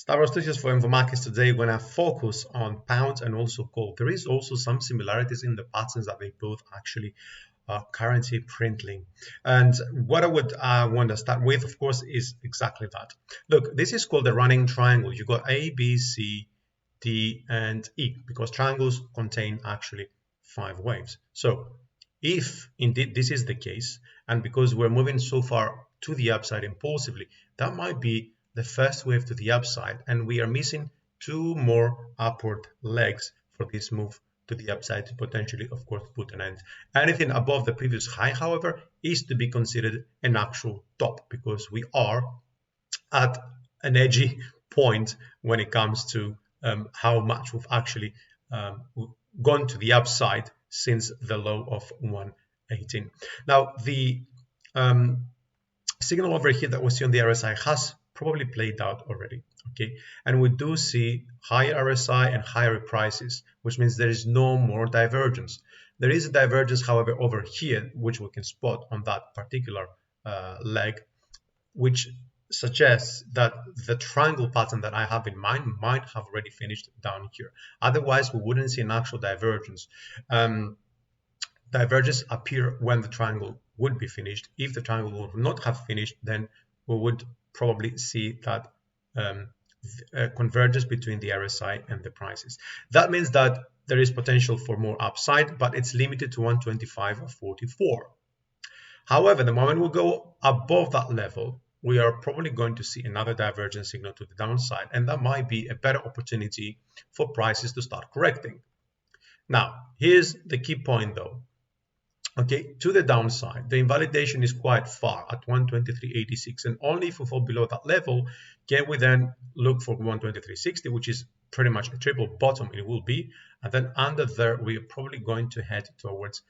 Stavros Tousios for M4Markets. Today we're going to focus on pounds and also gold. There is also some similarities in the patterns that they both actually are currency printing. And what I would want to start with, of course, is exactly that. Look, this is called the running triangle. You got A, B, C, D, and E, because triangles contain actually 5 waves. So if indeed this is the case, and because we're moving so far to the upside impulsively, that might be the first wave to the upside, and we are missing 2 more upward legs for this move to the upside to potentially, of course, put an end. Anything above the previous high, however, is to be considered an actual top, because we are at an edgy point when it comes to how much we've actually gone to the upside since the low of 118. Now, the signal over here that we see on the RSI has probably played out already, okay? And we do see higher RSI and higher prices, which means there is no more divergence. There is a divergence, however, over here, which we can spot on that particular leg, which suggests that the triangle pattern that I have in mind might have already finished down here. Otherwise, we wouldn't see an actual divergence. Divergences appear when the triangle would be finished. If the triangle would not have finished, then we would probably see that convergence between the RSI and the prices. That means that there is potential for more upside, but it's limited to 125.44. However, the moment we go above that level, we are probably going to see another divergence signal to the downside, and that might be a better opportunity for prices to start correcting. Now, here's the key point though. Okay, to the downside, the invalidation is quite far at 123.86, and only if we fall below that level can we then look for 123.60, which is pretty much a triple bottom it will be, and then under there we are probably going to head towards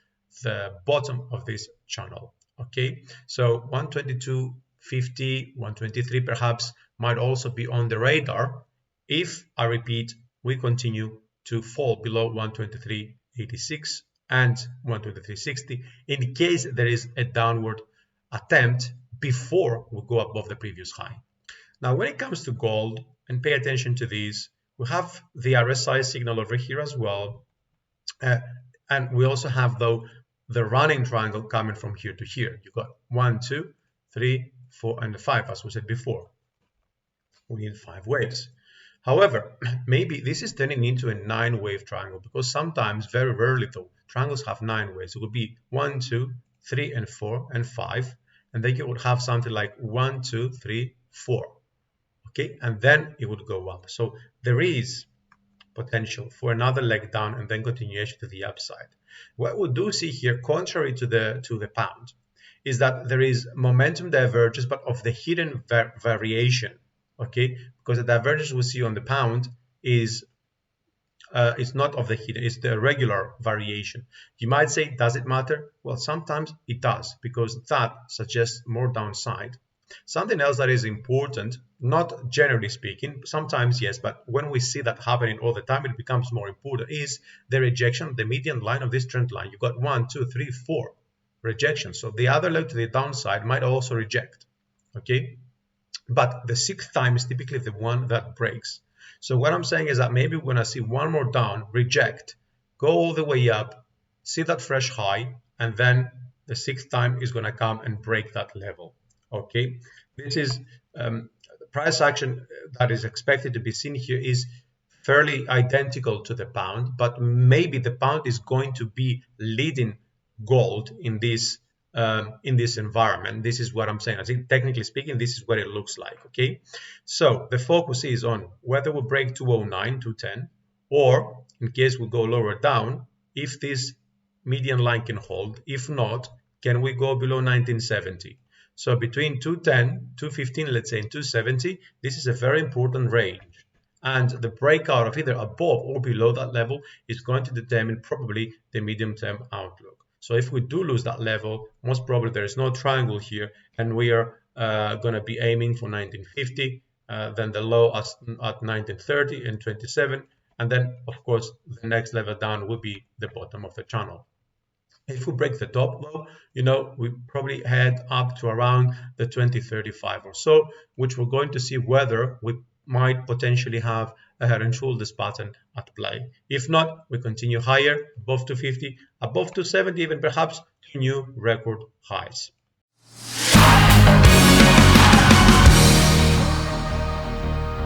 the bottom of this channel. Okay, so 122.50, 123 perhaps might also be on the radar if, I repeat, we continue to fall below 123.86 and 123.60 in case there is a downward attempt before we go above the previous high. Now, when it comes to gold, and pay attention to these, we have the RSI signal over here as well, and we also have though the running triangle coming from here to here. You got 1, 2, 3, 4, and 5, as we said before. We need 5 waves. However, maybe this is turning into a 9-wave triangle, because sometimes, very rarely though, triangles have 9 waves. It would be 1, 2, 3, and 4, and 5, and then you would have something like 1, 2, 3, 4. Okay, and then it would go up. So there is potential for another leg down and then continuation to the upside. What we do see here, contrary to the pound, is that there is momentum divergence, but of the hidden variation. Okay, because the divergence we see on the pound is it's not of the hidden, it's the regular variation. You might say, does it matter? Well, sometimes it does, because that suggests more downside. Something else that is important, not generally speaking, sometimes yes, but when we see that happening all the time, it becomes more important, is the rejection of the median line of this trend line. You've got 1, 2, 3, 4 rejections. So the other leg to the downside might also reject. Okay. But the 6th time is typically the one that breaks. So what I'm saying is that maybe we're going to see one more down, reject, go all the way up, see that fresh high, and then the 6th time is going to come and break that level. Okay, this is the price action that is expected to be seen here is fairly identical to the pound, but maybe the pound is going to be leading gold in this environment. This is what I'm saying. I think technically speaking, this is what it looks like. Okay, so the focus is on whether we break 209, 210, or in case we go lower down, if this median line can hold. If not, can we go below 1970? So between 210, 215, let's say, and 270, this is a very important range. And the breakout of either above or below that level is going to determine probably the medium-term outlook. So if we do lose that level, most probably there is no triangle here, and we are going to be aiming for 1950, then the low at 1930 and 27, and then of course the next level down will be the bottom of the channel. If we break the top low, we probably head up to around the 2035 or so, which we're going to see whether we might potentially have a head and shoulders pattern at play. If not, we continue higher, above 250, above 270, even perhaps to new record highs.